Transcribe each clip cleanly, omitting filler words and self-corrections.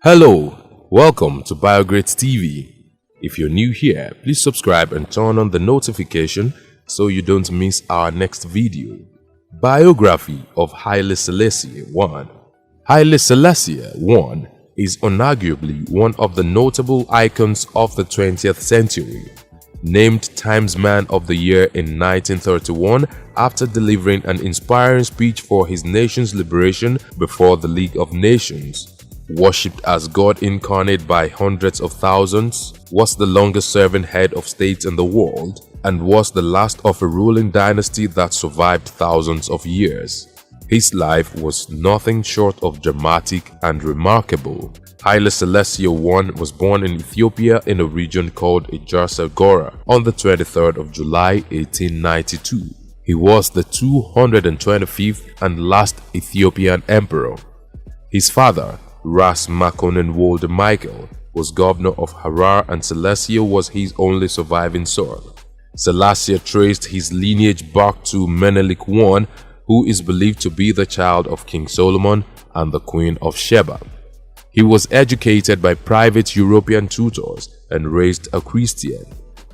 Hello, welcome to BioGreat TV. If you're new here, please subscribe and turn on the notification so you don't miss our next video. Biography of Haile Selassie I. Haile Selassie I is unarguably one of the notable icons of the 20th century. Named Times Man of the Year in 1931 after delivering an inspiring speech for his nation's liberation before the League of Nations. Worshipped as God incarnate by hundreds of thousands, was the longest-serving head of state in the world, and was the last of a ruling dynasty that survived thousands of years. His life was nothing short of dramatic and remarkable. Haile Selassie I was born in Ethiopia in a region called Ejasa Gora on the 23rd of July 1892. He was the 225th and last Ethiopian emperor. His father, Ras Makonnen Wolde Michael, was governor of Harar, and Selassie was his only surviving son. Selassie traced his lineage back to Menelik I, who is believed to be the child of King Solomon and the Queen of Sheba. He was educated by private European tutors and raised a Christian.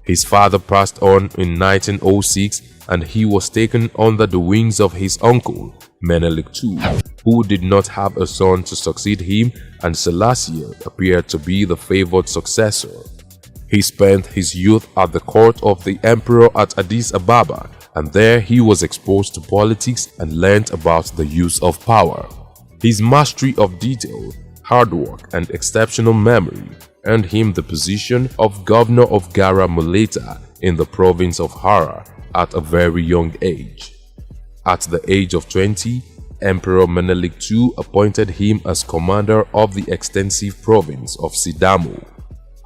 His father passed on in 1906, and he was taken under the wings of his uncle, Menelik II, who did not have a son to succeed him, and Selassie appeared to be the favored successor. He spent his youth at the court of the emperor at Addis Ababa, and there he was exposed to politics and learned about the use of power. His mastery of detail, hard work, and exceptional memory earned him the position of governor of Gara Muleta in the province of Harar at a very young age. At the age of 20, Emperor Menelik II appointed him as commander of the extensive province of Sidamo.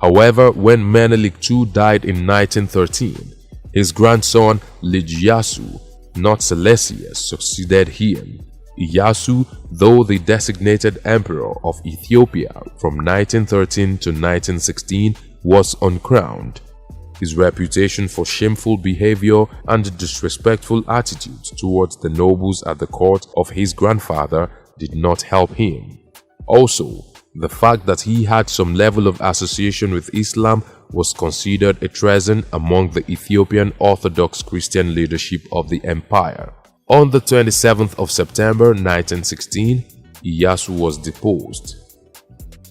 However, when Menelik II died in 1913, his grandson Iyasu, not Selassie, succeeded him. Iyasu, though the designated emperor of Ethiopia from 1913 to 1916, was uncrowned. His reputation for shameful behavior and disrespectful attitudes towards the nobles at the court of his grandfather did not help him. Also, the fact that he had some level of association with Islam was considered a treason among the Ethiopian Orthodox Christian leadership of the empire. On the 27th of September 1916, Iyasu was deposed.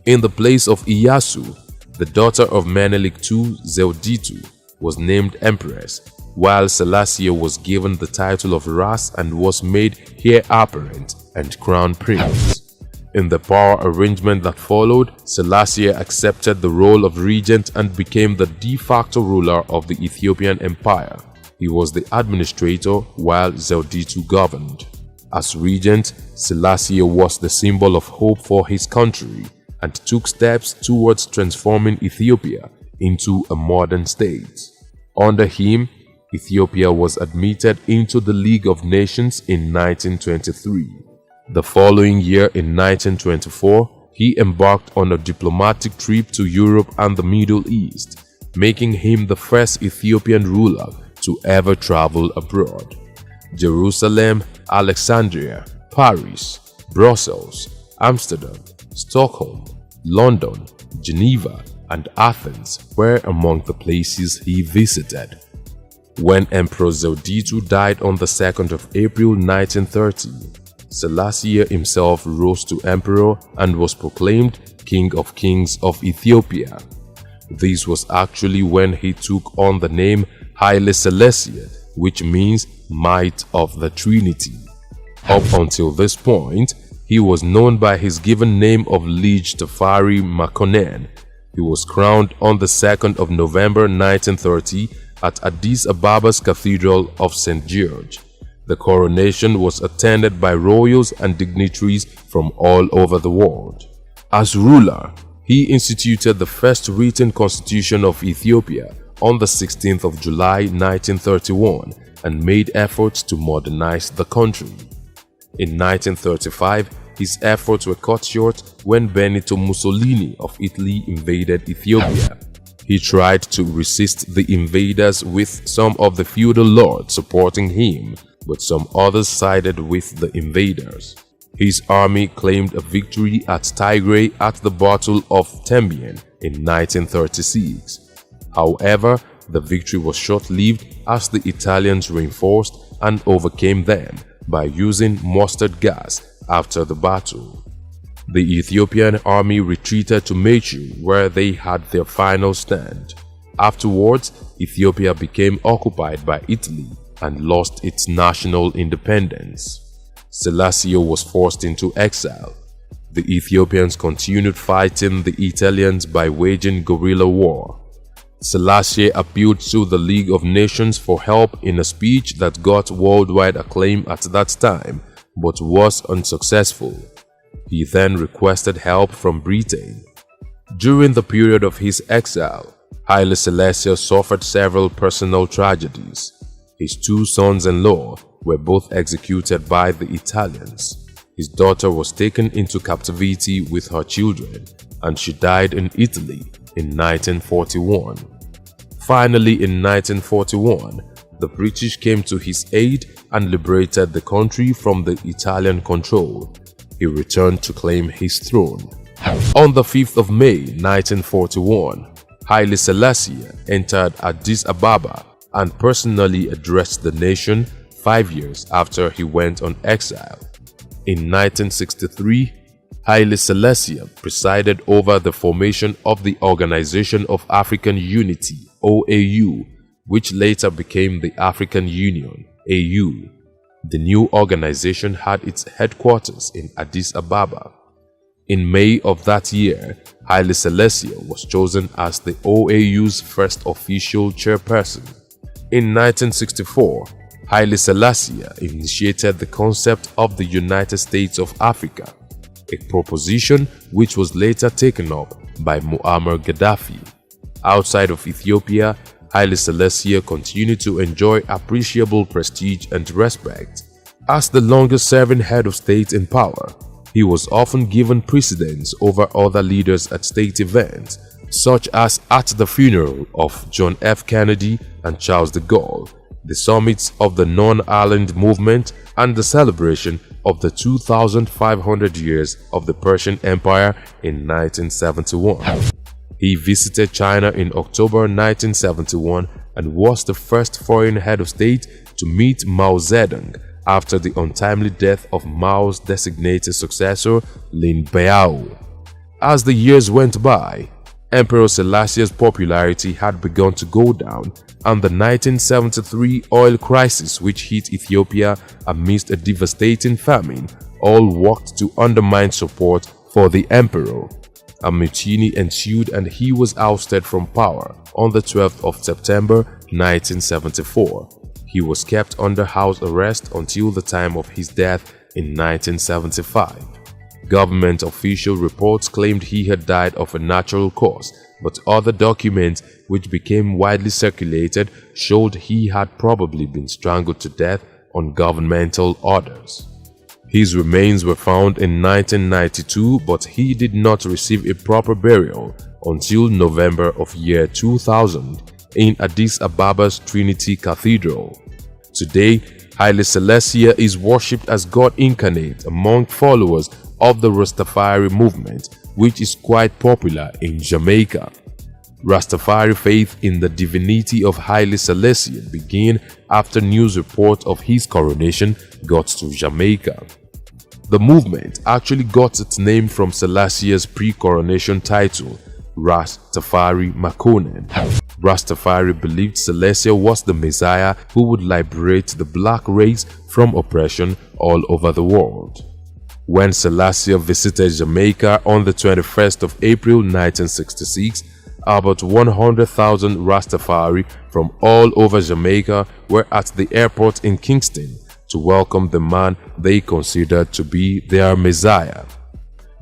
In the place of Iyasu, the daughter of Menelik II, Zewditu, was named empress, while Selassie was given the title of Ras and was made heir apparent and crown prince. In the power arrangement that followed, Selassie accepted the role of regent and became the de facto ruler of the Ethiopian empire. He was the administrator while Zewditu governed. As regent, Selassie was the symbol of hope for his country and took steps towards transforming Ethiopia into a modern state. Under him, Ethiopia was admitted into the League of Nations in 1923. The following year, in 1924, he embarked on a diplomatic trip to Europe and the Middle East, making him the first Ethiopian ruler to ever travel abroad. Jerusalem, Alexandria, Paris, Brussels, Amsterdam, Stockholm, London, Geneva, and Athens were among the places he visited. When Emperor Zewditu died on the 2nd of April 1930, Selassie himself rose to emperor and was proclaimed King of Kings of Ethiopia. This was actually when he took on the name Haile Selassie, which means Might of the Trinity. Up until this point, he was known by his given name of Liege Tafari Makonnen. He was crowned on the 2nd of November 1930 at Addis Ababa's Cathedral of St. George. The coronation was attended by royals and dignitaries from all over the world. As ruler, he instituted the first written constitution of Ethiopia on the 16th of July 1931 and made efforts to modernize the country. In 1935, his efforts were cut short when Benito Mussolini of Italy invaded Ethiopia. He tried to resist the invaders with some of the feudal lords supporting him, but some others sided with the invaders. His army claimed a victory at Tigray at the Battle of Tembien in 1936. However, the victory was short-lived as the Italians reinforced and overcame them by using mustard gas after the battle. The Ethiopian army retreated to Mechu, where they had their final stand. Afterwards, Ethiopia became occupied by Italy and lost its national independence. Selassie was forced into exile. The Ethiopians continued fighting the Italians by waging guerrilla war. Selassie appealed to the League of Nations for help in a speech that got worldwide acclaim at that time, but was unsuccessful. He then requested help from Britain. During the period of his exile, Haile Selassie suffered several personal tragedies. His two sons-in-law were both executed by the Italians. His daughter was taken into captivity with her children, and she died in Italy in 1941. Finally, in 1941, the British came to his aid and liberated the country from the Italian control. He returned to claim his throne. On the 5th of May 1941, Haile Selassie entered Addis Ababa and personally addressed the nation 5 years after he went on exile. In 1963, Haile Selassie presided over the formation of the Organization of African Unity (OAU), which later became the African Union (AU). The new organization had its headquarters in Addis Ababa. In May of that year, Haile Selassie was chosen as the OAU's first official chairperson. In 1964, Haile Selassie initiated the concept of the United States of Africa, a proposition which was later taken up by Muammar Gaddafi. Outside of Ethiopia, Haile Selassie continued to enjoy appreciable prestige and respect. As the longest-serving head of state in power, he was often given precedence over other leaders at state events, such as at the funeral of John F. Kennedy and Charles de Gaulle, the summits of the Non-Aligned Movement, and the celebration of the 2,500 years of the Persian Empire in 1971. He visited China in October 1971 and was the first foreign head of state to meet Mao Zedong after the untimely death of Mao's designated successor, Lin Biao. As the years went by, Emperor Selassie's popularity had begun to go down, and the 1973 oil crisis, which hit Ethiopia amidst a devastating famine, all worked to undermine support for the emperor. A mutiny ensued and he was ousted from power on the 12th of September 1974. He was kept under house arrest until the time of his death in 1975. Government official reports claimed he had died of a natural cause, but other documents which became widely circulated showed he had probably been strangled to death on governmental orders. His remains were found in 1992, but he did not receive a proper burial until November of year 2000 in Addis Ababa's Trinity Cathedral. Today, Haile Selassie is worshipped as God incarnate among followers of the Rastafari movement, which is quite popular in Jamaica. Rastafari faith in the divinity of Haile Selassie began after news reports of his coronation got to Jamaica. The movement actually got its name from Selassie's pre-coronation title, Rastafari Makonnen. Rastafari believed Selassie was the Messiah who would liberate the black race from oppression all over the world. When Selassie visited Jamaica on the 21st of April 1966, about 100,000 Rastafari from all over Jamaica were at the airport in Kingston to welcome the man they considered to be their Messiah.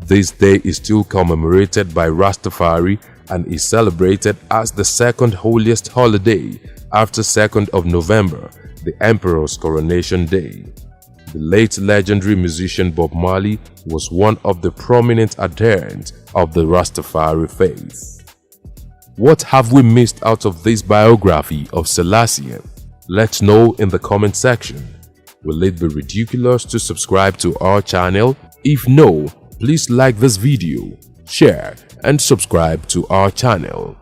This day is still commemorated by Rastafari and is celebrated as the second holiest holiday after 2nd of November, the Emperor's Coronation Day. The late legendary musician Bob Marley was one of the prominent adherents of the Rastafari faith. What have we missed out of this biography of Selassie? Let's know in the comment section. Will it be ridiculous to subscribe to our channel? If no, please like this video, share and subscribe to our channel.